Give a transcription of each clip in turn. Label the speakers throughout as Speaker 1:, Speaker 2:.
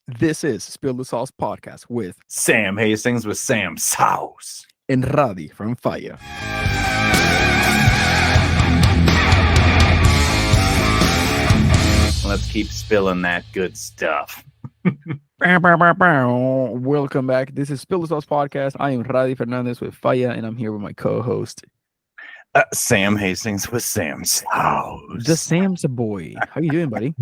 Speaker 1: This is Spill the Sauce podcast with
Speaker 2: Sam Hastings with Sam Sauce.
Speaker 1: Enradi from Fire.
Speaker 2: Let's keep spilling that good stuff.
Speaker 1: Welcome back. This is Spill the Sauce podcast. I am Radi Fernandez with Fire, and I'm here with my co-host,
Speaker 2: Sam Hastings with Sam Sauce.
Speaker 1: the Sam's boy. How you doing, buddy?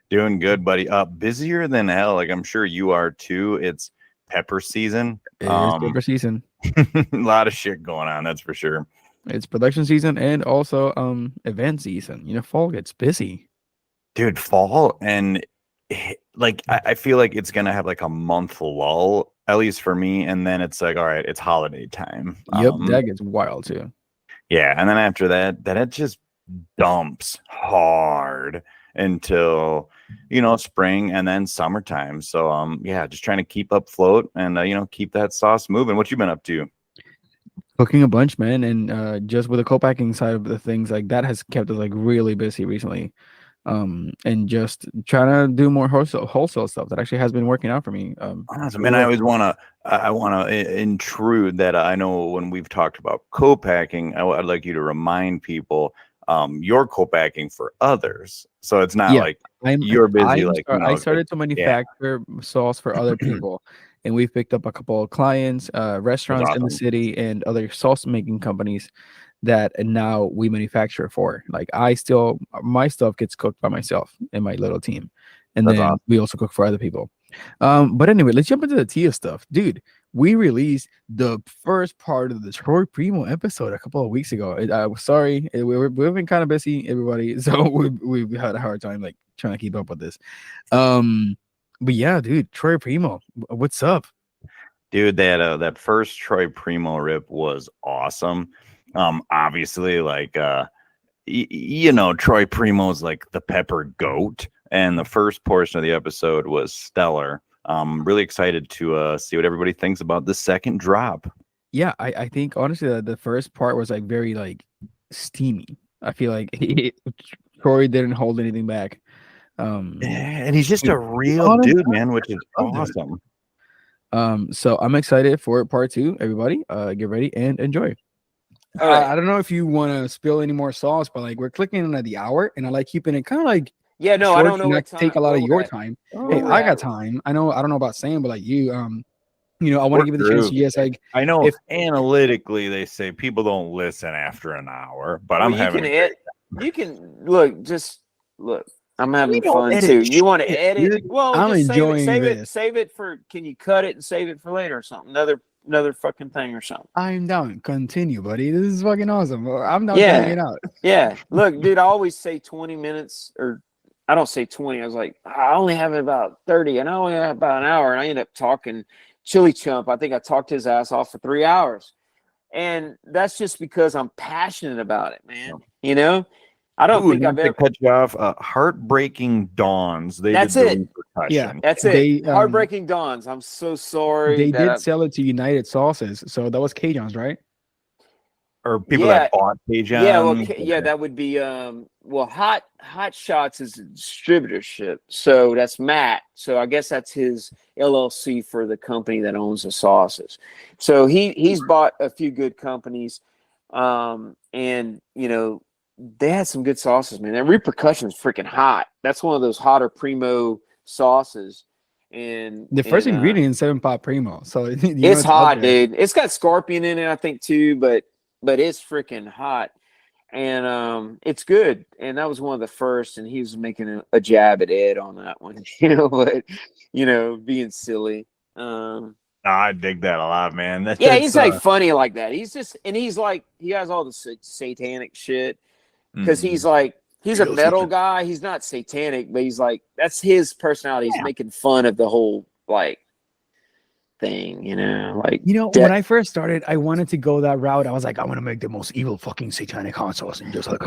Speaker 2: Doing good, buddy. Busier than hell. Like I'm sure you are too. It's pepper season.
Speaker 1: It is pepper season.
Speaker 2: A lot of shit going on. That's for sure.
Speaker 1: It's production season and also event season. You know, fall gets busy.
Speaker 2: Dude, fall and I feel like it's gonna have like a month lull, at least for me, and then it's like, all right, it's holiday time.
Speaker 1: Yep, that gets wild too.
Speaker 2: Yeah, and then after that it just dumps hard until spring and then summertime. So yeah, just trying to keep up float and keep that sauce moving. What you been up to?
Speaker 1: Cooking a bunch, man, and just with the co-packing side of the things, like that has kept us like really busy recently. And just trying to do more wholesale stuff that actually has been working out for me.
Speaker 2: Awesome. And I always want to intrude that I know when we've talked about co-packing, I'd like you to remind people you're co-packing for others, so it's not like you're busy.
Speaker 1: I started to manufacture sauce for other people, and we've picked up a couple of clients, restaurants in the city, and other sauce making companies that now we manufacture for. Like my stuff gets cooked by myself and my little team, and then we also cook for other people. But anyway, let's jump into the Tia stuff, dude. We released the first part of the Troy Primo episode a couple of weeks ago. Sorry, we've been kind of busy, everybody, so we've had a hard time like trying to keep up with this. But yeah, dude, Troy Primo, what's up,
Speaker 2: dude? That first Troy Primo rip was awesome. Obviously, like Troy Primo's like the pepper goat, and the first portion of the episode was stellar. Really excited to see what everybody thinks about the second drop.
Speaker 1: Yeah, I think honestly the first part was like very like steamy. I feel like Troy didn't hold anything back.
Speaker 2: And he's just a real dude, man, which is awesome.
Speaker 1: So I'm excited for part 2. Everybody, get ready and enjoy. I don't know if you want to spill any more sauce, but like we're clicking in at the hour, and I like keeping it kind of like
Speaker 3: I don't know what time.
Speaker 1: Take a lot of your time. Hey, I got time. I don't know about Sam, but like you, I want to give you the chance. Yes, like
Speaker 2: I know. Analytically, they say people don't listen after an hour, but I'm having.
Speaker 3: You can look. I'm having fun too. You want to edit? Well,
Speaker 1: I'm enjoying this.
Speaker 3: Save it for. Can you cut it and save it for later or something? Another fucking thing or something.
Speaker 1: I'm down. Continue, buddy. This is fucking awesome. I'm not getting it out.
Speaker 3: Yeah. Look, dude, I always say 20 minutes, or I don't say 20. I was like, I only have about 30, and I only have about an hour, and I end up talking Chili Chump. I think I talked his ass off for 3 hours, and that's just because I'm passionate about it, man. I don't think I've ever
Speaker 2: cut you off. Heartbreaking Dawns.
Speaker 3: That's it.
Speaker 2: Yeah,
Speaker 3: that's it. Heartbreaking Dawns. I'm so sorry.
Speaker 1: They did sell it to United Sauces, so that was Cajuns, right?
Speaker 2: Or people that bought Cajuns.
Speaker 3: Yeah, that would be Hot Shots is a distributorship, so that's Matt. So I guess that's his LLC for the company that owns the sauces. So he's bought a few good companies, and they had some good sauces, man. That Repercussion is freaking hot. That's one of those hotter Primo sauces. And
Speaker 1: the first ingredient is 7-Pot Primo. So
Speaker 3: it's hot, dude. It's got scorpion in it, I think, too, but it's freaking hot. And it's good. And that was one of the first, and he was making a jab at Ed on that one, being silly.
Speaker 2: I dig that a lot, man.
Speaker 3: He's like funny like that. He's like, he has all the satanic shit. Because he's a metal guy. He's not satanic, but he's like, that's his personality. He's making fun of the whole like thing,
Speaker 1: when I first started, I wanted to go that route. I was like, I want to make the most evil fucking satanic hot sauce, and just like,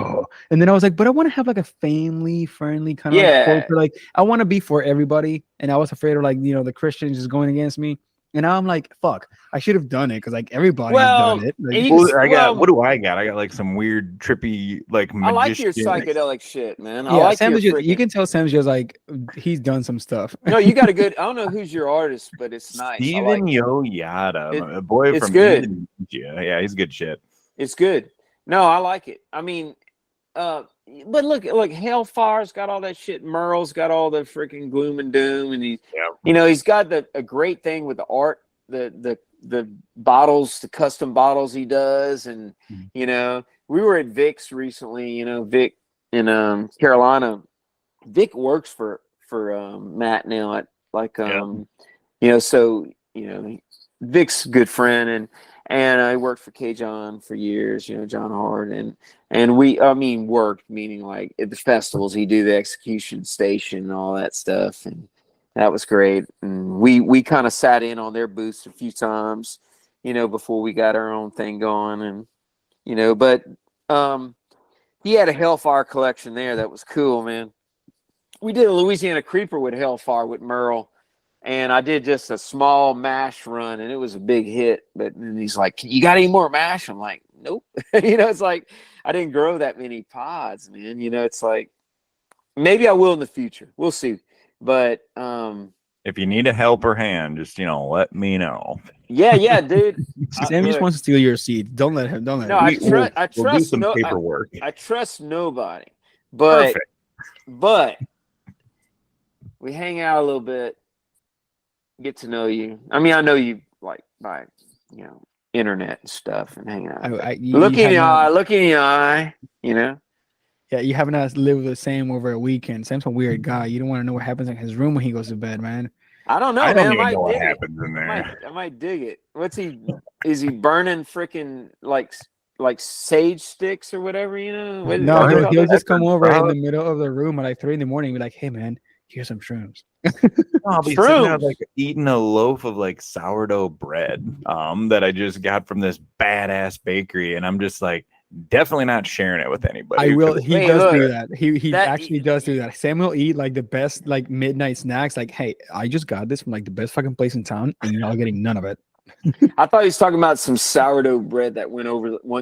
Speaker 1: and then I was like, but I want to have like a family friendly kind of culture. Like I want to be for everybody, and I was afraid of like the Christians just going against me. And now I'm like, fuck, I should have done it because like everybody's
Speaker 3: Well,
Speaker 1: done it. Like,
Speaker 3: and you
Speaker 2: Well,
Speaker 3: can,
Speaker 2: I got.
Speaker 3: well,
Speaker 2: What do I got? I got like some weird, trippy, like
Speaker 3: I like your
Speaker 2: magician.
Speaker 3: psychedelic shit, man. I
Speaker 1: yeah,
Speaker 3: like
Speaker 1: Sam
Speaker 3: your
Speaker 1: is just, you
Speaker 3: freaking.
Speaker 1: can tell Sam's just like he's done some stuff.
Speaker 3: No, you got a good. I don't know who's your artist, but it's nice. I like
Speaker 2: Steven Yo Yada,
Speaker 3: it.
Speaker 2: a boy
Speaker 3: It's
Speaker 2: from
Speaker 3: good.
Speaker 2: Indonesia. Yeah, he's good shit.
Speaker 3: It's good. No, I like it. I mean, but look, Hellfire's got all that shit. Merle's got all the freaking gloom and doom, and he's got a great thing with the art, the bottles, the custom bottles he does, and we were at Vic's recently. Vic in Carolina. Vic works for Matt now at so Vic's a good friend, and I worked for K-John for years, John Hart, and worked, meaning like at the festivals, he do the execution station and all that stuff. And that was great. And we kind of sat in on their booths a few times, before we got our own thing going. And, but he had a Hellfire collection there that was cool, man. We did a Louisiana Creeper with Hellfire with Merle. And I did just a small mash run, and it was a big hit. But then he's like, "You got any more mash?" I'm like, "Nope." It's like I didn't grow that many pods, man. It's like maybe I will in the future. We'll see. But
Speaker 2: if you need a helper hand, just let me know.
Speaker 3: Yeah, dude.
Speaker 1: Sam just wants to steal your seed. Don't let him. Don't let him.
Speaker 3: No, I trust.
Speaker 2: We'll do some paperwork.
Speaker 3: I trust nobody. But
Speaker 2: Perfect.
Speaker 3: But we hang out a little bit. Get to know you. I mean, I know you like by internet and stuff and hanging out. Look in the eye.
Speaker 1: Yeah, you haven't lived the same over a weekend. Sam's a weird guy. You don't want to know what happens in his room when he goes to bed, man.
Speaker 3: I don't know.
Speaker 2: I don't
Speaker 3: man.
Speaker 2: even know what happens in there.
Speaker 3: I might dig it. What's he? Is he burning freaking like sage sticks or whatever?
Speaker 1: No, he'll just come over in the middle of the room at like 3 a.m. and be like, "Hey, man, here's some shrooms."
Speaker 2: I'll be sitting there like eating a loaf of like sourdough bread that I just got from this badass bakery, and I'm just like definitely not sharing it with anybody.
Speaker 1: I will. He does do that. He actually does do that. Sam will eat like the best like midnight snacks. Like, hey, I just got this from like the best fucking place in town, and you're not getting none of it.
Speaker 3: I thought he was talking about some sourdough bread that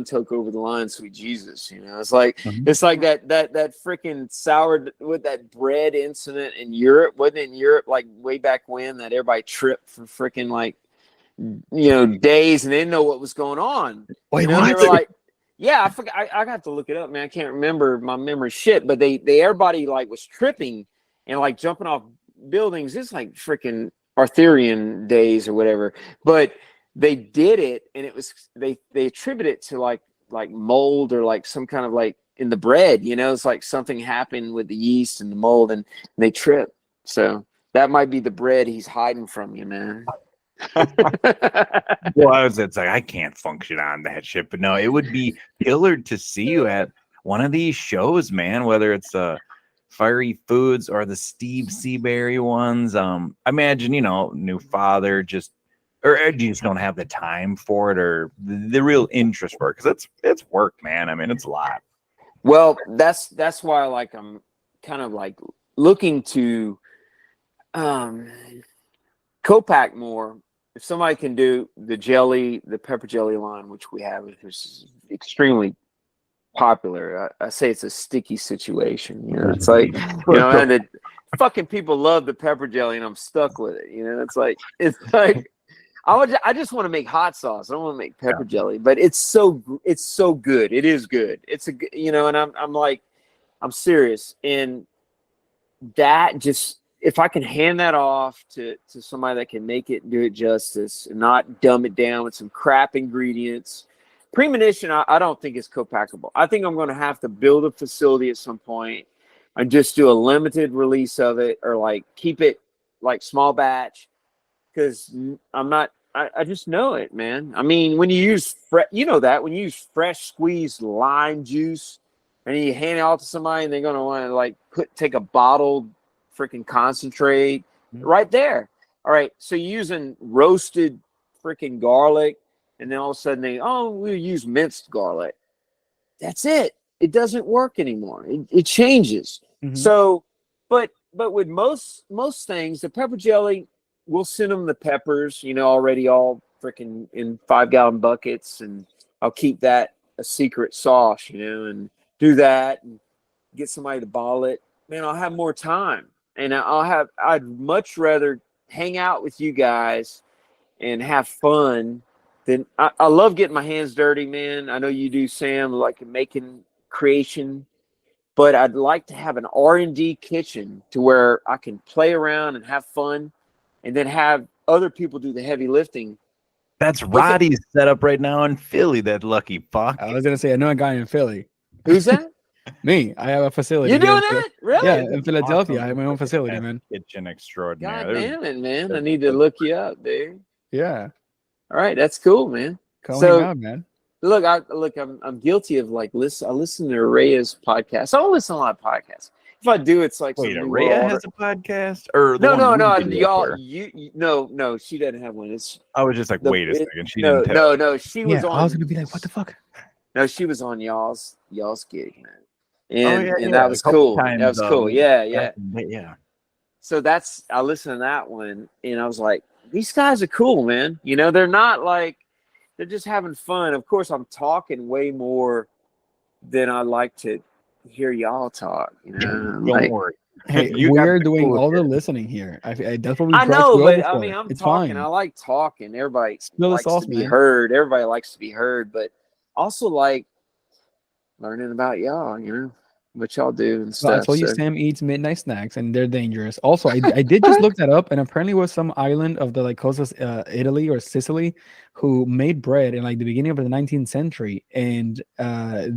Speaker 3: took over the line. Sweet Jesus, it's like it's like that freaking sour with that bread incident in Europe. Wasn't it in Europe like way back when that everybody tripped for freaking like days and they didn't know what was going on.
Speaker 1: Wait,
Speaker 3: they were like, yeah, I forgot. I got to look it up, man. I can't remember my memory shit, but they everybody like was tripping and like jumping off buildings. It's like freaking Arthurian days or whatever, but they did it and it was they attribute it to like mold or like some kind of like in the bread, it's like something happened with the yeast and the mold and they trip. So that might be the bread he's hiding from you, man.
Speaker 2: Well, it's like I can't function on that shit, but no, it would be pillared to see you at one of these shows, man, whether it's Fiery Foods or the Steve Seabury ones. I imagine, new father or you just don't have the time for it or the real interest for it because it's work, man. I mean, it's a lot.
Speaker 3: Well, that's why like I'm kind of like looking to co-pack more. If somebody can do the pepper jelly line, which we have, which is extremely popular. I say it's a sticky situation. It's like, and the fucking people love the pepper jelly and I'm stuck with it. It's like I just want to make hot sauce. I don't want to make pepper jelly, but it's so good. It is good. It's and I'm like, I'm serious. And that just, if I can hand that off to somebody that can make it, do it justice and not dumb it down with some crap ingredients. Premonition, I don't think it's co-packable. I think I'm going to have to build a facility at some point and just do a limited release of it or like keep it like small batch because I just know it, man. I mean, when you use, when you use fresh squeezed lime juice and you hand it off to somebody and they're going to want to like take a bottled freaking concentrate right there. All right. So you're using roasted freaking garlic. And then all of a sudden we'll use minced garlic. That's it. It doesn't work anymore. It changes. Mm-hmm. So, but with most things, the pepper jelly, we'll send them the peppers, already all freaking in 5-gallon buckets, and I'll keep that a secret sauce, and do that and get somebody to ball it. Man, I'll have more time, and I'd much rather hang out with you guys and have fun than I love getting my hands dirty, man. I know you do, Sam, like making creation. But I'd like to have an R&D kitchen to where I can play around and have fun, and then have other people do the heavy lifting.
Speaker 2: That's Roddy's setup right now in Philly, that lucky fuck.
Speaker 1: I was going to say, I know a guy in Philly.
Speaker 3: Who's that?
Speaker 1: Me. I have a facility.
Speaker 3: You doing that? Really?
Speaker 1: Yeah, in Philadelphia.
Speaker 2: Awesome.
Speaker 1: I have my own facility, man.
Speaker 2: Kitchen extraordinaire.
Speaker 3: God damn it, man. I need to look you up, dude.
Speaker 1: Yeah.
Speaker 3: All right, that's cool, man.
Speaker 1: Come hang out, man.
Speaker 3: Look, I'm guilty of I listen to Rhea's podcast. I don't listen to a lot of podcasts. If I do, it's like
Speaker 2: wait, Rhea has a podcast, or
Speaker 3: no, y'all, no, she doesn't have one.
Speaker 2: I was just like, wait a second, she didn't tell.
Speaker 3: No, she was on.
Speaker 1: I was gonna be like, what the fuck?
Speaker 3: No, she was on y'all's gig, man, and
Speaker 2: that
Speaker 3: was cool. That was cool. Yeah. So I listened to that one, and I was like, these guys are cool, man. They're not like. They're just having fun. Of course, I'm talking way more than I like to hear y'all talk.
Speaker 2: Don't worry.
Speaker 1: Hey, we're doing all the listening here. That's what we.
Speaker 3: I know, but I mean, I'm
Speaker 1: it's
Speaker 3: talking.
Speaker 1: fine.
Speaker 3: I like talking. Everybody
Speaker 1: likes
Speaker 3: to be heard. Everybody likes to be heard, but also like learning about y'all. What y'all do and stuff.
Speaker 1: I told you Sam eats midnight snacks, and they're dangerous. Also, I did just look that up, and apparently it was some island of the coast of Italy or Sicily who made bread in the beginning of the 19th century, and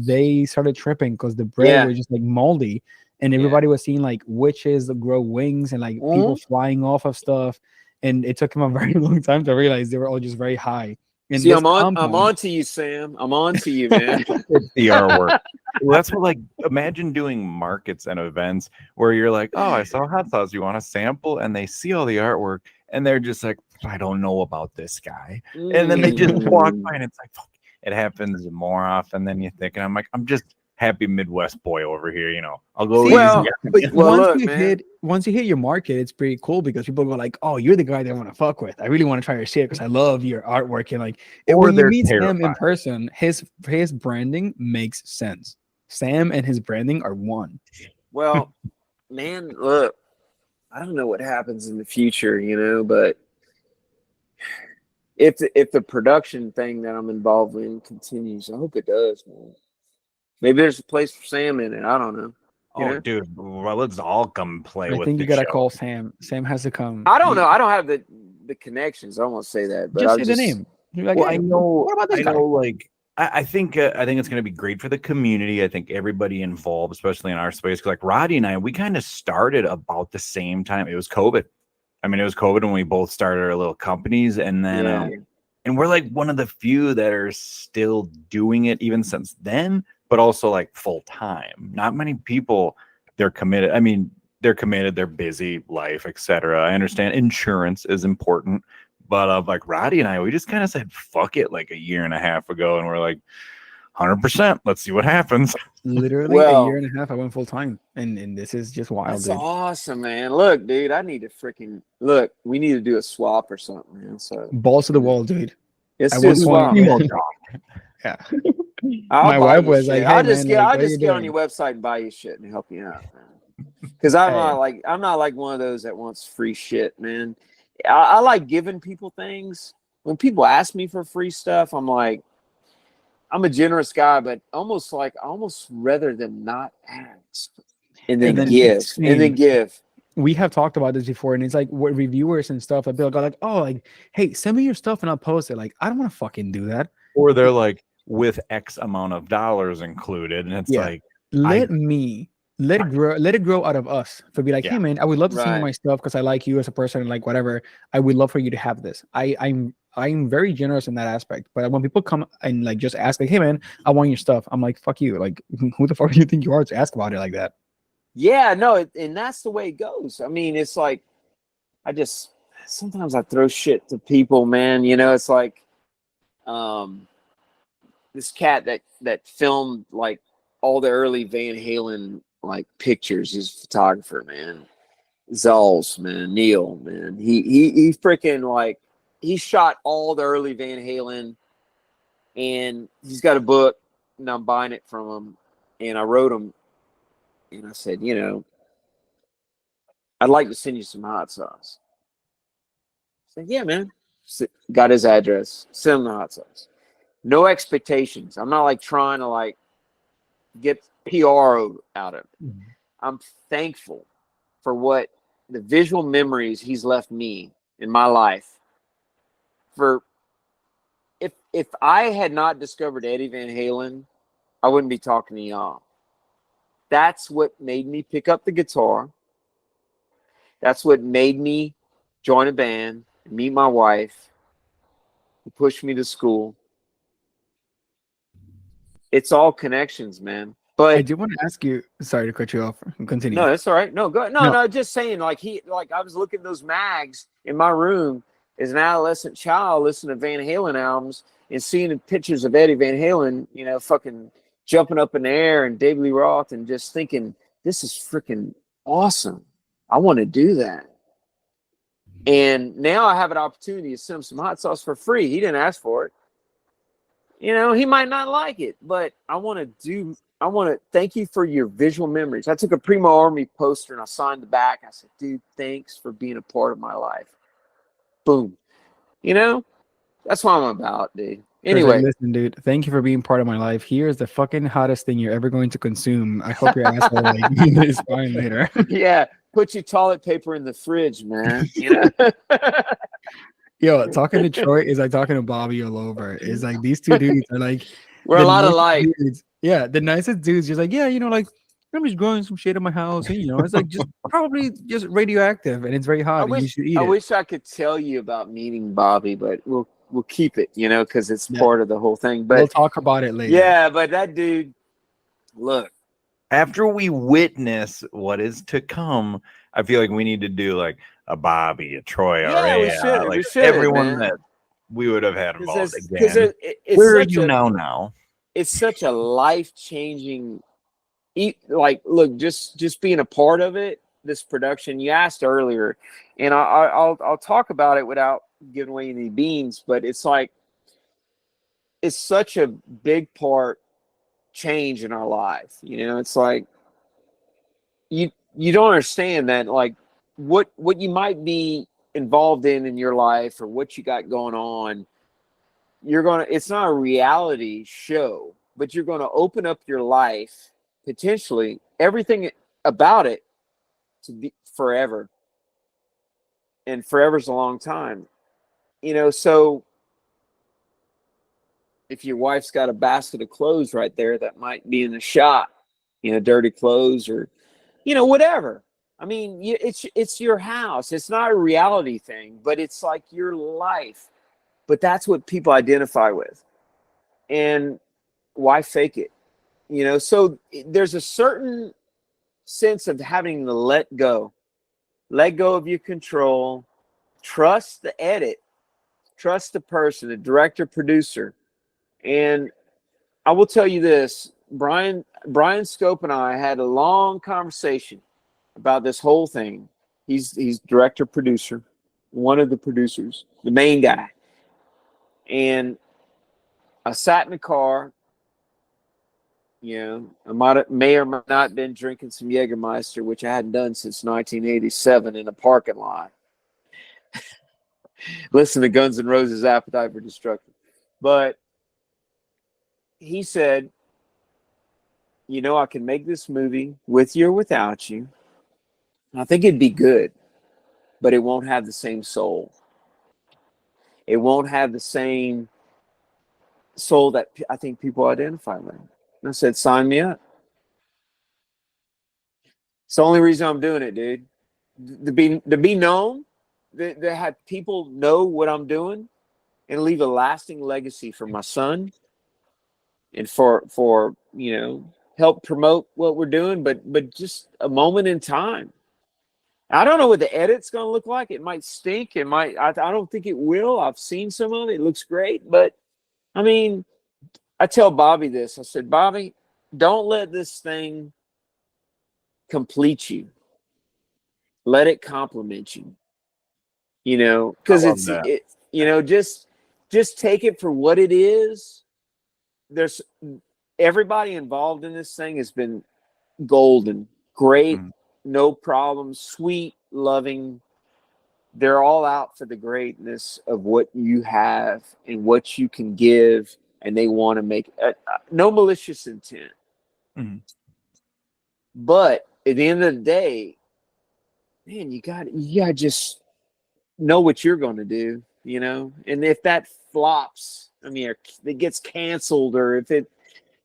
Speaker 1: they started tripping because the bread was just moldy, and everybody was seeing witches grow wings and people flying off of stuff, and it took them a very long time to realize they were all just very high. And
Speaker 3: see, I'm on to you, Sam. I'm on to you, man.
Speaker 2: It's the artwork. Well, that's what imagine doing markets and events where you're like, oh, I saw hot sauce. You want a sample? And they see all the artwork and they're just like, I don't know about this guy. And then they just walk by and it's like, fuck. It happens more often than you think. And I'm like, I'm just happy Midwest boy over here. I'll go.
Speaker 1: Once you hit your market, it's pretty cool because people go like, oh, you're the guy that I want to fuck with. I really want to try your shit because I love your artwork. And when you meet Sam in person, his branding makes sense. Sam and his branding are one.
Speaker 3: Well, man, look, I don't know what happens in the future, but if the production thing that I'm involved in continues, I hope it does, man. Maybe there's a place for Sam in it. I don't know.
Speaker 2: Dude, well, let's all come play with.
Speaker 1: I think you gotta call Sam. Sam has to come.
Speaker 3: I don't know. I don't have the connections. I won't say that, but
Speaker 1: just say the name. You're like,
Speaker 2: well, I know.
Speaker 1: What about this guy?
Speaker 2: I think it's going to be great for the community. I think everybody involved, especially in our space, because Roddy and I, we kind of started about the same time. It was COVID. I mean, it was COVID when we both started our little companies, and then and we're one of the few that are still doing it even since then, but also full time. Not many people, they're committed. I mean, they're committed, they're busy, life, etc. I understand insurance is important. But Roddy and I, we just kind of said, fuck it, a year and a half ago. And we're like, 100%, let's see what happens.
Speaker 1: Literally a year and a half, I went full time. And this is just wild.
Speaker 3: That's awesome, man. Look, dude, I need to we need to do a swap or something, man. So
Speaker 1: balls to the wall, dude.
Speaker 3: It's just swap.
Speaker 1: Yeah.
Speaker 3: My wife was like, hey, I'll just get on your website and buy you shit and help you out, man. Because I'm not like one of those that wants free shit, man. I like giving people things. When people ask me for free stuff, I'm like, I'm a generous guy, but almost rather than not ask and then give.
Speaker 1: We have talked about this before, and it's what reviewers and stuff that people go hey, send me your stuff and I'll post it. I don't want to fucking do that.
Speaker 2: Or they're with X amount of dollars included, and it's
Speaker 1: let it grow out of us. To be hey man, I would love to see my stuff because I like you as a person and whatever. I would love for you to have this. I'm very generous in that aspect. But when people come and just ask hey man, I want your stuff, I'm like, fuck you. Who the fuck do you think you are to ask about it like that?
Speaker 3: Yeah, no, and that's the way it goes. I mean, it's sometimes I throw shit to people, man. It's this cat that filmed all the early Van Halen pictures. He's a photographer, man. Zalls, man, Neil, man. He freaking like he shot all the early Van Halen, and he's got a book, and I'm buying it from him. And I wrote him, and I said, I'd like to send you some hot sauce. I said, yeah, man. Got his address. Send him the hot sauce. No expectations. I'm not like trying to like get PR out of it. I'm thankful for what the visual memories he's left me in my life. For if I had not discovered Eddie Van Halen, I wouldn't be talking to y'all. That's what made me pick up the guitar. That's what made me join a band, meet my wife, who pushed me to school. It's all connections, man. But
Speaker 1: I do want to ask you. Sorry to cut you off. Continue.
Speaker 3: no, that's all right. No, go.
Speaker 1: No.
Speaker 3: No. Just saying, like I was looking at those mags in my room as an adolescent child, listening to Van Halen albums and seeing pictures of Eddie Van Halen, fucking jumping up in the air, and David Lee Roth, and just thinking, this is freaking awesome. I want to do that. And now I have an opportunity to send him some hot sauce for free. He didn't ask for it. He might not like it, but I want to thank you for your visual memories. I took a Primo Army poster and I signed the back. I said, dude, thanks for being a part of my life. Boom. That's what I'm about, dude. Anyway.
Speaker 1: Listen, dude, thank you for being part of my life. Here's the fucking hottest thing you're ever going to consume. I hope your asshole is fine later.
Speaker 3: Yeah. Put your toilet paper in the fridge, man.
Speaker 1: Yo, talking to Troy is like talking to Bobby all over. It's like these two dudes are like
Speaker 3: we're a lot alike.
Speaker 1: Yeah, the nicest dudes. Just like, yeah, like I'm just growing some shit in my house, and it's like just probably just radioactive, and it's very hot. You should eat it.
Speaker 3: I wish I could tell you about meeting Bobby, but we'll keep it, because it's part of the whole thing. But
Speaker 1: we'll talk about it later.
Speaker 3: Yeah, but that dude, look.
Speaker 2: After we witness what is to come, I feel like we need to do like a Bobby, a Troy,
Speaker 3: we should,
Speaker 2: everyone
Speaker 3: man.
Speaker 2: that we would have had involved again.
Speaker 3: It's
Speaker 2: Where are you now?
Speaker 3: It's such a life-changing, like, look, just being a part of it, this production. You asked earlier, and I'll talk about it without giving away any beans, but it's like, it's such a big part change in our life. It's like you don't understand that, like, what you might be involved in your life, or what you got going on, it's not a reality show, but you're going to open up your life, potentially everything about it, to be forever. And forever's a long time. So if your wife's got a basket of clothes right there that might be in the shop, dirty clothes, or whatever. I mean, it's your house. It's not a reality thing, but it's like your life. But that's what people identify with. And why fake it? So there's a certain sense of having to let go of your control, trust the edit, trust the person, the director, producer. And I will tell you this, Brian Scope and I had a long conversation about this whole thing. He's director, producer, one of the producers, the main guy. And I sat in the car. I may or may not been drinking some Jägermeister, which I hadn't done since 1987 in a parking lot. Listen to Guns N' Roses' Appetite for Destruction. But he said, I can make this movie with you or without you. I think it'd be good, but it won't have the same soul. It won't have the same soul that I think people identify with. And I said, sign me up. It's the only reason I'm doing it, dude. To be known, to have people know what I'm doing, and leave a lasting legacy for my son, and for help promote what we're doing, but just a moment in time. I don't know what the edit's going to look like. It might stink. I don't think it will. I've seen some of it. It looks great. But, I mean, I tell Bobby this. I said, Bobby, don't let this thing complete you. let it compliment you. You know, because just take it for what it is. There's everybody involved in this thing has been golden, great, no problems, sweet, loving. They're all out for the greatness of what you have and what you can give, and they want to make no malicious intent. But at the end of the day, man, you got to just know what you're going to do, you know. And if that flops, I mean, or it gets canceled, or if it,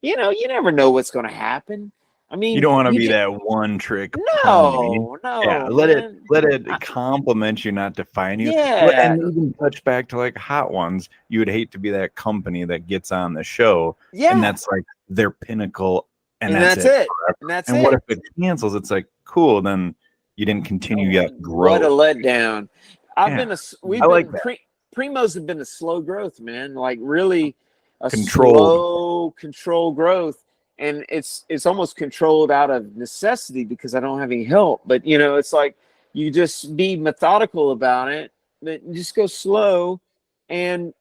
Speaker 3: you know, you never know what's going to happen. I mean,
Speaker 2: you don't want to be that one trick pony.
Speaker 3: No,
Speaker 2: yeah, let it compliment you, not define you.
Speaker 3: Yeah,
Speaker 2: and even touch back to like Hot Ones. You would hate to be that company that gets on the show, and that's like their pinnacle, and that's it. And what if it cancels? It's like, cool, then you didn't continue yet.
Speaker 3: What a letdown! Primo's have been a slow growth, man. Like really, a slow controlled growth. And it's almost controlled out of necessity because I don't have any help. But, you know, it's like you just be methodical about it, but just go slow. And,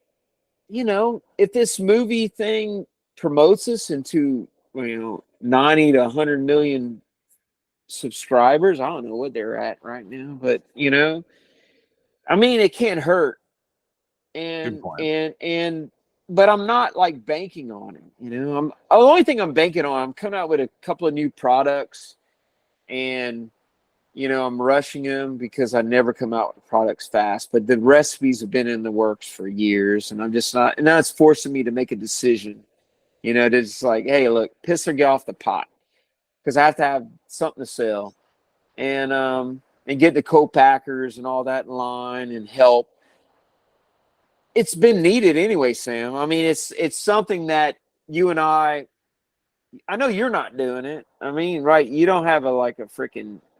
Speaker 3: you know, if this movie thing promotes us into, 90 to 100 million subscribers, I don't know what they're at right now. But, you know, I mean, it can't hurt. But I'm not like banking on it, you know. The only thing I'm banking on, I'm coming out with a couple of new products, and you know, I'm rushing them because I never come out with products fast. But the recipes have been in the works for years, and I'm just not. And now it's forcing me to make a decision, you know. To just like, hey, look, piss or get off the pot, because I have to have something to sell, and get the co-packers and all that in line and help. It's been needed anyway, Sam. I mean, it's something that you and I know you're not doing it. I mean, right? You don't have I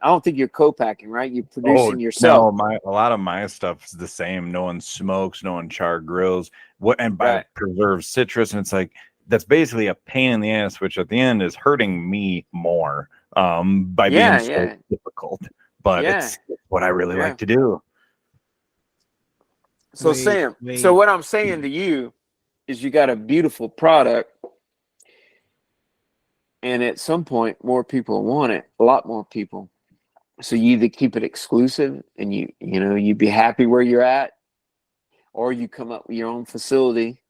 Speaker 3: don't think you're co-packing, right? You're producing yourself.
Speaker 2: No, a lot of my stuff is the same. No one smokes, no one char grills. Preserved citrus, and it's like that's basically a pain in the ass, which at the end is hurting me more by being so difficult. But it's what I really like to do.
Speaker 3: So Sam, so what I'm saying to you is you got a beautiful product, and at some point more people want it, a lot more people. So you either keep it exclusive and you be happy where you're at, or you come up with your own facility,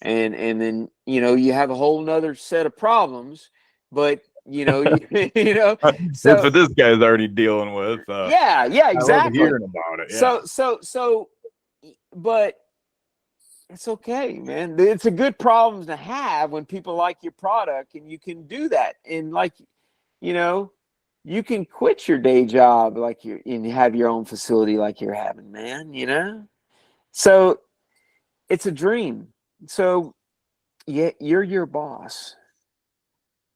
Speaker 3: and then you have a whole nother set of problems, but so
Speaker 2: that's what this guy's already dealing with.
Speaker 3: Exactly.
Speaker 2: I love hearing about it.
Speaker 3: Yeah. But it's okay, man. It's a good problem to have when people like your product, and you can do that. And you can quit your day job and have your own facility like you're having, man, So it's a dream. So you're your boss.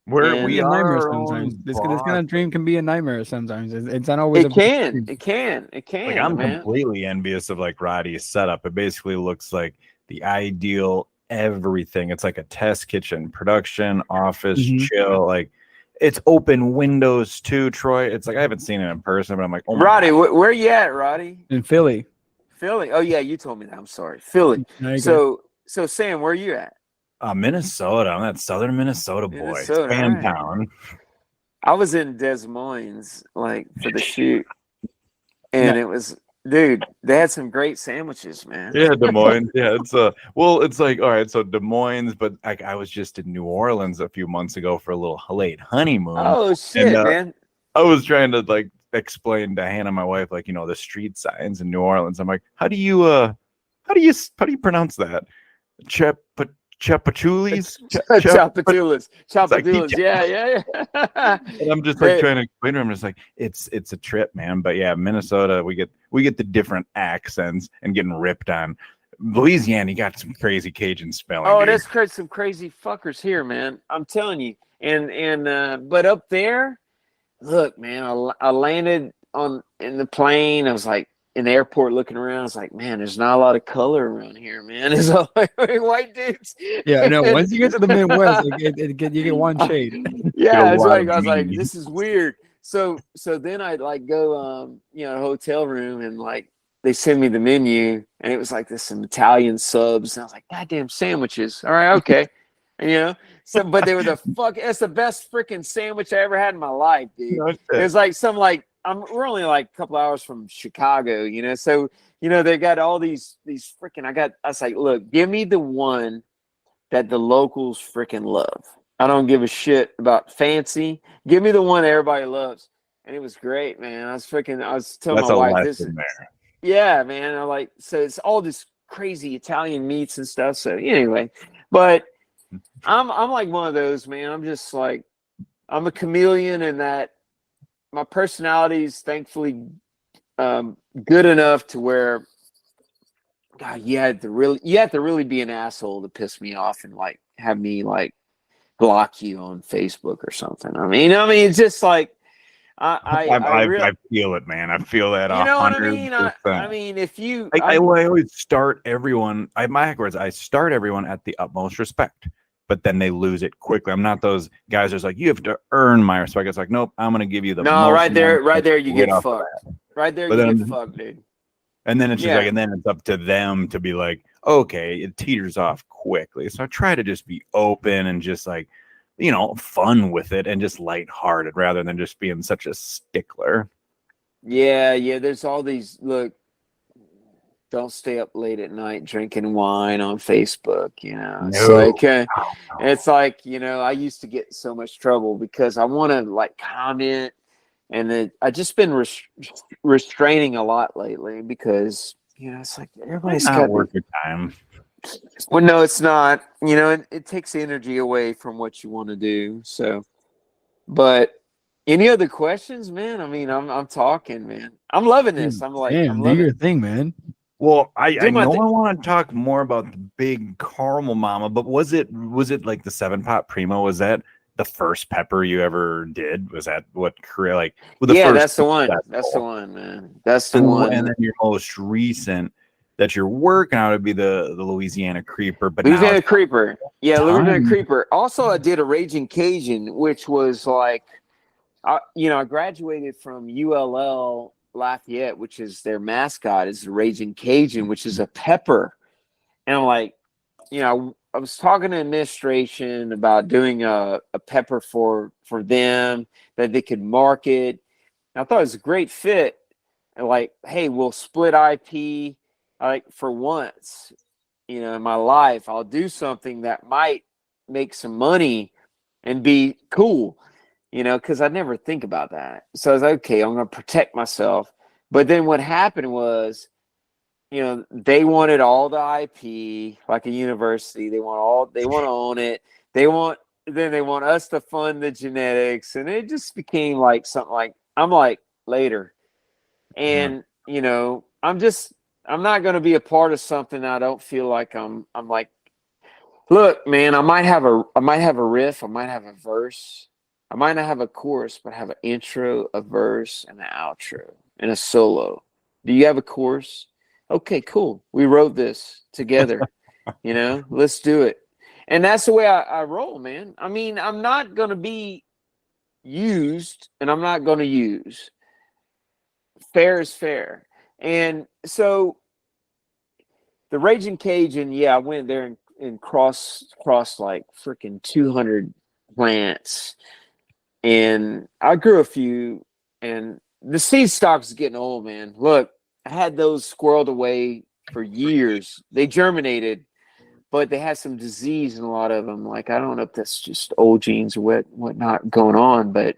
Speaker 1: We are nightmare sometimes. This kind of dream can be a nightmare sometimes. It's not always.
Speaker 3: It can.
Speaker 2: Like I'm completely envious of like Roddy's setup. It basically looks like the ideal everything. It's like a test kitchen, production, office, chill. Like it's open windows too, Troy. It's like I haven't seen it in person, but I'm like, oh my
Speaker 3: Roddy,
Speaker 2: God.
Speaker 3: Where you at, Roddy?
Speaker 1: In Philly.
Speaker 3: Philly. Oh yeah, you told me that. I'm sorry, Philly. So Sam, where are you at?
Speaker 2: Minnesota. I'm that southern Minnesota boy. Fan town.
Speaker 3: I was in Des Moines for the shoot, and it was, dude, they had some great sandwiches, man.
Speaker 2: Yeah, Des Moines. Yeah, it's like, all right, so Des Moines, but I was just in New Orleans a few months ago for a little late honeymoon.
Speaker 3: Oh shit, man!
Speaker 2: I was trying to explain to Hannah, my wife, the street signs in New Orleans. I'm like, how do you pronounce that? Chapachulis?
Speaker 3: Chapachulis. Yeah.
Speaker 2: And I'm just trying to explain to him, just like it's a trip, man. But yeah, Minnesota, we get the different accents and getting ripped on. Louisiana, you got some crazy Cajun spelling.
Speaker 3: Oh, that's some crazy fuckers here, man. I'm telling you. And but up there, look, man, I landed in the plane. I was like, in the airport looking around, I was like, man, there's not a lot of color around here, man. It's all white dudes.
Speaker 1: Yeah, no, once you get to the Midwest, you get one shade.
Speaker 3: Yeah, it's like, I was like, this is weird. so then I'd like go hotel room, and like they send me the menu, and it was like this some Italian subs, and I was like, goddamn sandwiches. All right, okay. And so but they were it's the best freaking sandwich I ever had in my life, dude.
Speaker 2: No
Speaker 3: It
Speaker 2: shit.
Speaker 3: was like we're only like a couple hours from Chicago, so they got all these freaking I was like, look, give me the one that the locals freaking love. I don't give a shit about fancy. Give me the one everybody loves. And it was great, man. I was telling
Speaker 2: That's
Speaker 3: my
Speaker 2: a
Speaker 3: wife
Speaker 2: lesson there.
Speaker 3: yeah, man. So it's all this crazy Italian meats and stuff. So anyway, but I'm like one of those, man. I'm just like, I'm a chameleon in that my personality is thankfully good enough to where God, you have to really be an asshole to piss me off and like have me like block you on Facebook or something. I mean, it's just like
Speaker 2: I feel it, man. I feel that
Speaker 3: you know what I
Speaker 2: 100%.
Speaker 3: mean? I mean, if you,
Speaker 2: I always start everyone. My heck words. I start everyone at the utmost respect, but then they lose it quickly. I'm not those guys who's like, you have to earn my respect. It's like, nope, I'm gonna give you the
Speaker 3: no,
Speaker 2: most.
Speaker 3: right there, you get fucked. Right there,
Speaker 2: But
Speaker 3: you
Speaker 2: then,
Speaker 3: get fucked, dude.
Speaker 2: And then it's just like, and then it's up to them to be like, okay, it teeters off quickly. So I try to just be open and just like, fun with it and just lighthearted rather than just being such a stickler.
Speaker 3: Yeah. There's all these don't stay up late at night drinking wine on Facebook. It's like I used to get so much trouble because I want to like comment, and then I just been restraining a lot lately because it's like everybody's
Speaker 2: not
Speaker 3: got
Speaker 2: worth your time.
Speaker 3: Well, no, it's not. It takes energy away from what you want to do. So, but any other questions, man? I mean, I'm talking, man. I'm loving this. I'm like,
Speaker 1: damn,
Speaker 3: I'm
Speaker 1: do your
Speaker 3: loving.
Speaker 1: thing, man.
Speaker 2: Well, I know I want to talk more about the big caramel mama, but was it like the 7-pot Primo? Was that the first pepper you ever did? Was that what career like?
Speaker 3: The first that's the one. That's the one, man. That's the one.
Speaker 2: And then your most recent that you're working out would be the Louisiana Creeper, but
Speaker 3: Louisiana Creeper. Yeah, Louisiana Creeper. Also, I did a Raging Cajun, which was like, I graduated from ULL Lafayette, which is their mascot is the Raging Cajun, which is a pepper. And I'm like, I was talking to administration about doing a pepper for them that they could market. And I thought it was a great fit. And like, hey, we'll split IP like for once, in my life. I'll do something that might make some money and be cool, because I never think about that. So I was like, okay, I'm going to protect myself. But then what happened was, they wanted all the IP, like a university. They want to own it. They want us to fund the genetics, and it just became like something like I'm like later, and I'm not going to be a part of something I don't feel like I'm like, look, man, I might have a riff, I might have a verse, I might not have a chorus, but I have an intro, a verse, and an outro, and a solo. Do you have a chorus? Okay, cool. We wrote this together. Let's do it. And that's the way I roll, man. I mean, I'm not going to be used, and I'm not going to use. Fair is fair. And so the Raging Cajun, I went there and cross like freaking 200 plants. And I grew a few, and the seed stock's getting old, man. Look, I had those squirreled away for years. They germinated, but they had some disease in a lot of them. Like, I don't know if that's just old genes or whatnot going on, but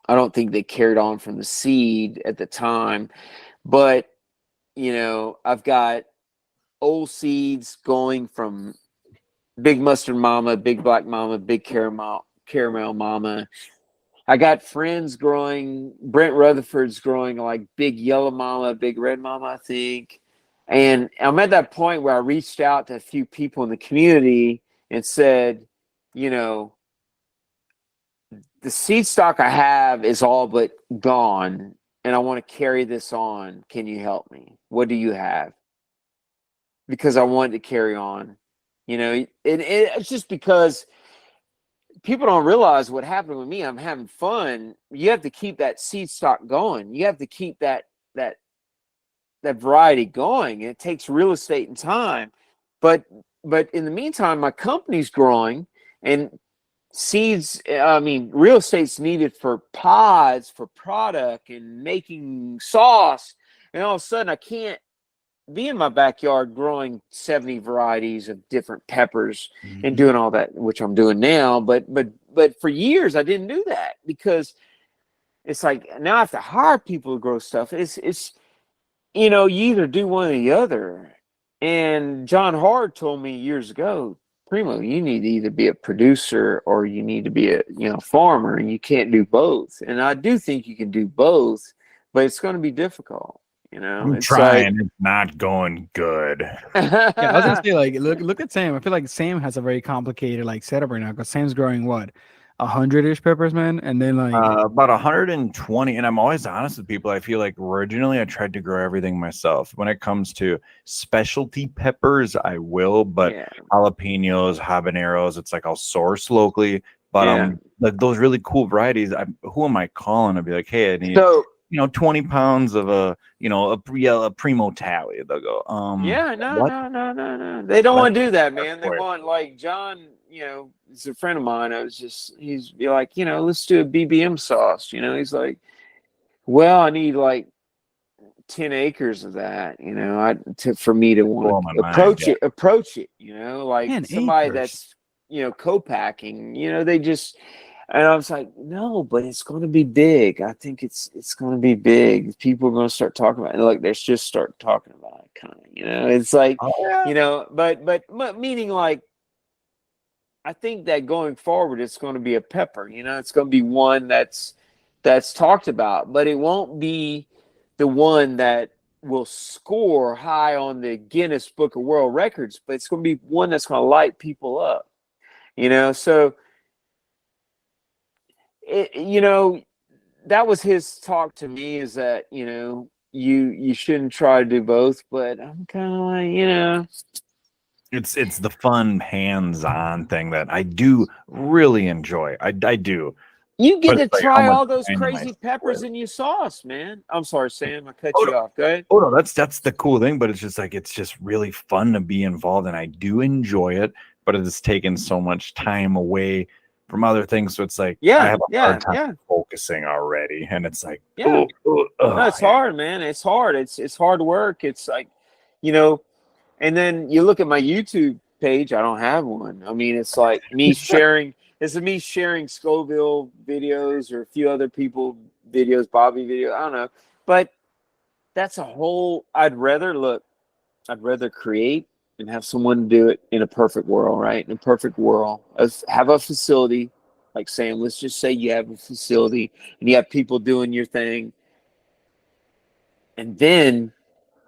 Speaker 3: I don't think they carried on from the seed at the time. But, I've got old seeds going from Big Mustard Mama, Big Black Mama, Big Caramel Mama. I got friends growing. Brent Rutherford's growing like Big Yellow Mama, Big Red Mama, I think. And I'm at that point where I reached out to a few people in the community and said, the seed stock I have is all but gone, and I want to carry this on. Can you help me? What do you have? Because I wanted to carry on. It's just because people don't realize what happened with me. I'm having fun. You have to keep that seed stock going. You have to keep that variety going. It takes real estate and time. But in the meantime, my company's growing, and seeds, I mean, real estate's needed for pods, for product, and making sauce. And all of a sudden, I can't be in my backyard growing 70 varieties of different peppers and doing all that, which I'm doing now. But for years, I didn't do that because it's like now I have to hire people to grow stuff. It's you know, you either do one or the other. And John Hard told me years ago, Primo, you need to either be a producer or you need to be a farmer, and you can't do both. And I do think you can do both, but it's going to be difficult.
Speaker 2: I'm
Speaker 3: It's
Speaker 2: trying. It's not going good.
Speaker 1: Yeah, I was gonna say, like, look at Sam. I feel like Sam has a very complicated like setup right now because Sam's growing what 100-ish peppers, man, and then like
Speaker 2: about 120. And I'm always honest with people. I feel like originally I tried to grow everything myself. When it comes to specialty peppers, I will, but jalapenos, habaneros, it's like I'll source locally. But like those really cool varieties, who am I calling? I'll be like, hey, I need 20 pounds of a Primo tally. They'll go,
Speaker 3: no. They don't want to do that, man. They want, like, John, he's a friend of mine. He's be like, let's do a BBM sauce. He's like, well, I need like 10 acres of that, for me to want to approach it, like 10 somebody acres. That's, co-packing, they just. And I was like, no, but it's going to be big. I think it's going to be big. People are going to start talking about it. Look, let's just start talking about it, kind of. It's like, but meaning, like, I think that going forward, it's going to be a pepper. It's going to be one that's talked about, but it won't be the one that will score high on the Guinness Book of World Records. But it's going to be one that's going to light people up. So. That was his talk to me, is that, you shouldn't try to do both, but I'm kind of like,
Speaker 2: it's the fun hands-on thing that I do really enjoy. I do.
Speaker 3: You get to try all those crazy peppers in your sauce, man. I'm sorry, Sam, I cut you off. Go ahead.
Speaker 2: Oh no, that's the cool thing, but it's just really fun to be involved, and I do enjoy it, but it has taken so much time away from other things, so it's like I have a hard time focusing already, and it's like
Speaker 3: no, it's hard, man. It's hard. It's hard work. It's like, and then you look at my YouTube page. I don't have one. I mean, it's like me sharing. It's me sharing Scoville videos or a few other people videos, Bobby videos. I don't know, but that's a whole. I'd rather create and have someone do it in a perfect world, right? In a perfect world, have a facility, like Sam. Let's just say you have a facility and you have people doing your thing, and then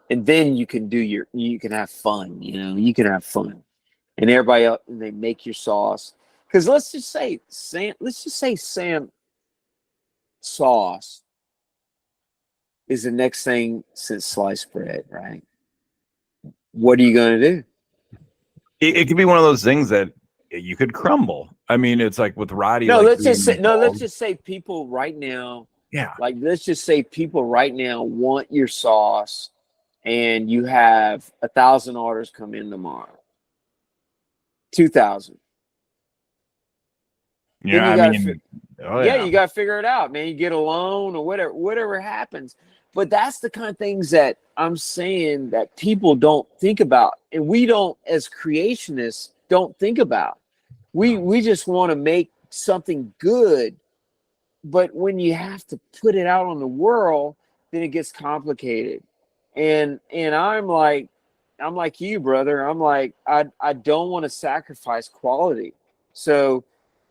Speaker 3: you can you can have fun. You can have fun, and everybody else, and they make your sauce. Because let's just say Sam sauce is the next thing since sliced bread, right? What are you going to do?
Speaker 2: It could be one of those things that you could crumble. I mean, it's like with Roddy.
Speaker 3: No, let's just say people right now. Yeah. Like, let's just say people right now want your sauce, and you have 1,000 orders come in tomorrow. 2,000.
Speaker 2: Yeah,
Speaker 3: you got to figure it out, man. You get a loan or whatever happens. But that's the kind of things that I'm saying that people don't think about, and we don't, as creationists, don't think about. We just want to make something good, but when you have to put it out on the world, then it gets complicated. And I'm like you, brother. I'm like, I don't want to sacrifice quality. So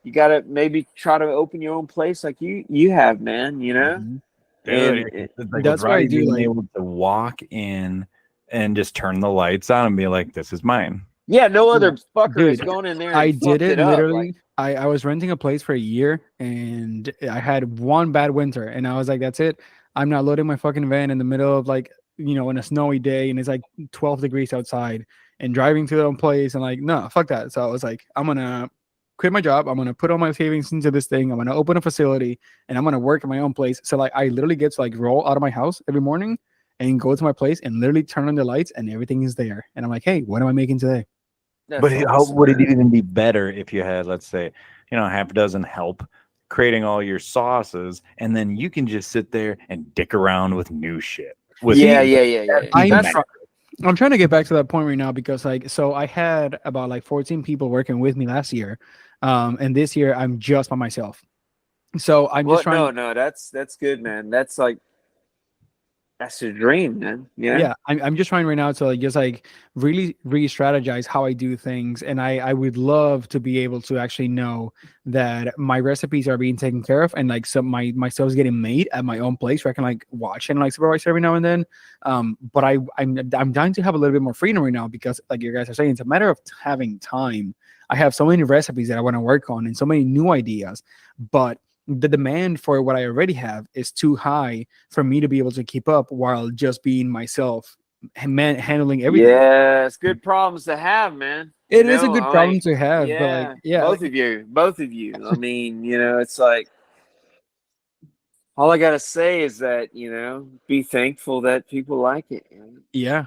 Speaker 3: you got to maybe try to open your own place like you have, man.
Speaker 2: Mm-hmm. And that's why I do being able to walk in and just turn the lights on and be like, "This is mine."
Speaker 3: Yeah, no other fucker is going in there. And
Speaker 1: I did it literally.
Speaker 3: Like,
Speaker 1: I was renting a place for a year, and I had one bad winter, and I was like, "That's it. I'm not loading my fucking van in the middle of like in a snowy day, and it's like 12 degrees outside, and driving to the place, and like, no, fuck that." So I was like, I'm gonna quit my job. I'm gonna put all my savings into this thing. I'm gonna open a facility, and I'm gonna work in my own place. So like, I literally get to like roll out of my house every morning and go to my place and literally turn on the lights, and everything is there. And I'm like, hey, what am I making today?
Speaker 2: But how would it even be better if you had, let's say, half a dozen help creating all your sauces, and then you can just sit there and dick around with new shit.
Speaker 1: I'm trying to get back to that point right now because so I had about like 14 people working with me last year, and this year I'm just by myself. So I'm just trying.
Speaker 3: No, that's good, man. That's a dream, man.
Speaker 1: Yeah. I'm just trying right now to just really strategize how I do things, and I would love to be able to actually know that my recipes are being taken care of, and like some my stuff's getting made at my own place where I can watch and supervise every now and then. But I'm dying to have a little bit more freedom right now because, like you guys are saying, it's a matter of having time. I have so many recipes that I want to work on and so many new ideas, but the demand for what I already have is too high for me to be able to keep up while just being myself, handling everything.
Speaker 3: Yeah, it's good problems to have, man.
Speaker 1: It is a good problem to have,
Speaker 3: yeah,
Speaker 1: but
Speaker 3: both of you. I mean, it's like all I gotta say is that be thankful that people like it.
Speaker 1: Yeah,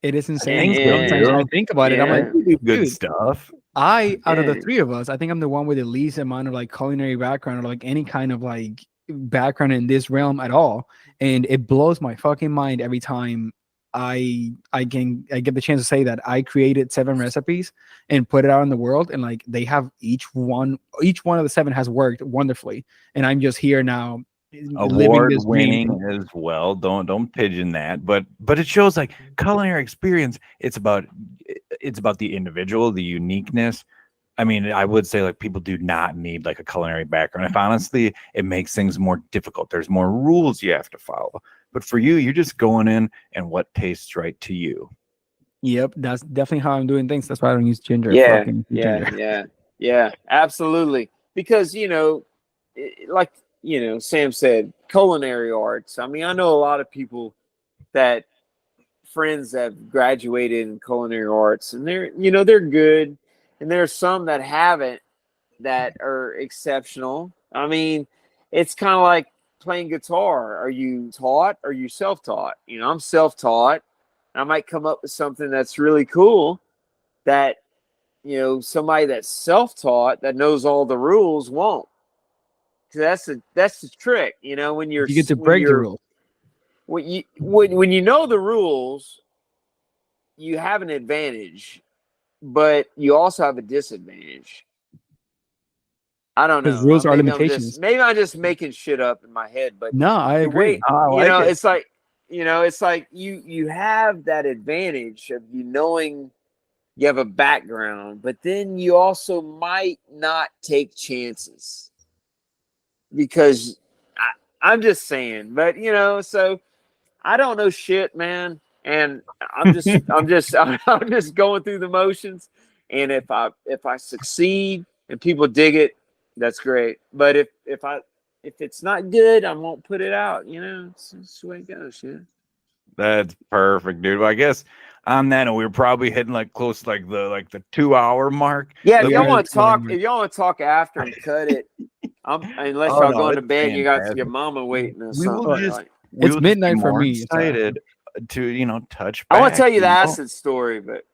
Speaker 1: it is insane.
Speaker 2: Sometimes
Speaker 1: I think about it, I'm like,
Speaker 2: we do good stuff.
Speaker 1: Out of the three of us, I think I'm the one with the least amount of culinary background or any kind of background in this realm at all, and it blows my fucking mind every time I get the chance to say that I created 7 recipes and put it out in the world, and they have each one of the 7 has worked wonderfully, and I'm just here now
Speaker 2: award winning as well. Don't pigeon that, but it shows culinary experience. It's about the individual, the uniqueness. I mean, I would say people do not need a culinary background. If honestly, it makes things more difficult. There's more rules you have to follow. But for you, you're just going in and what tastes right to you.
Speaker 1: Yep, that's definitely how I'm doing things. That's why I don't use ginger.
Speaker 3: Yeah, absolutely. Because Sam said, culinary arts. I mean, I know a lot of people friends that have graduated in culinary arts, and they're good, and there's some that haven't that are exceptional. I mean, it's kind of like playing guitar. Are you taught? Or are you self-taught? I'm self-taught. I might come up with something that's really cool that somebody that's self-taught that knows all the rules won't. That's the trick, when you
Speaker 1: get to break the rules.
Speaker 3: When you know the rules, you have an advantage, but you also have a disadvantage. I don't know.
Speaker 1: Rules are limitations.
Speaker 3: Maybe I'm just making shit up in my head, but
Speaker 1: no, I agree.
Speaker 3: It's like you have that advantage of knowing you have a background, but then you also might not take chances because I'm just saying. But so I don't know shit, man, and I'm just going through the motions. And if I succeed and people dig it, that's great. But if it's not good, I won't put it out. It's the way it goes. Yeah.
Speaker 2: That's perfect, dude. Well, I guess on that, we were probably hitting close to the 2-hour mark.
Speaker 3: Yeah, if y'all want to talk after and cut it, unless y'all going to bed, you got your mama waiting or something.
Speaker 1: It's midnight for me.
Speaker 2: Excited to touch.
Speaker 3: I want to tell you the acid story, but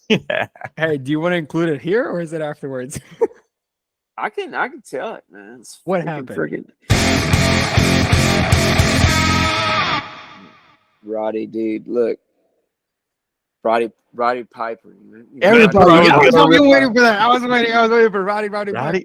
Speaker 1: yeah. Hey, do you want to include it here or is it afterwards?
Speaker 3: I can tell it, man.
Speaker 1: What happened?
Speaker 3: Roddy, dude, look. Roddy Piper.
Speaker 1: Everybody, I was waiting for that. I was waiting for Roddy Piper.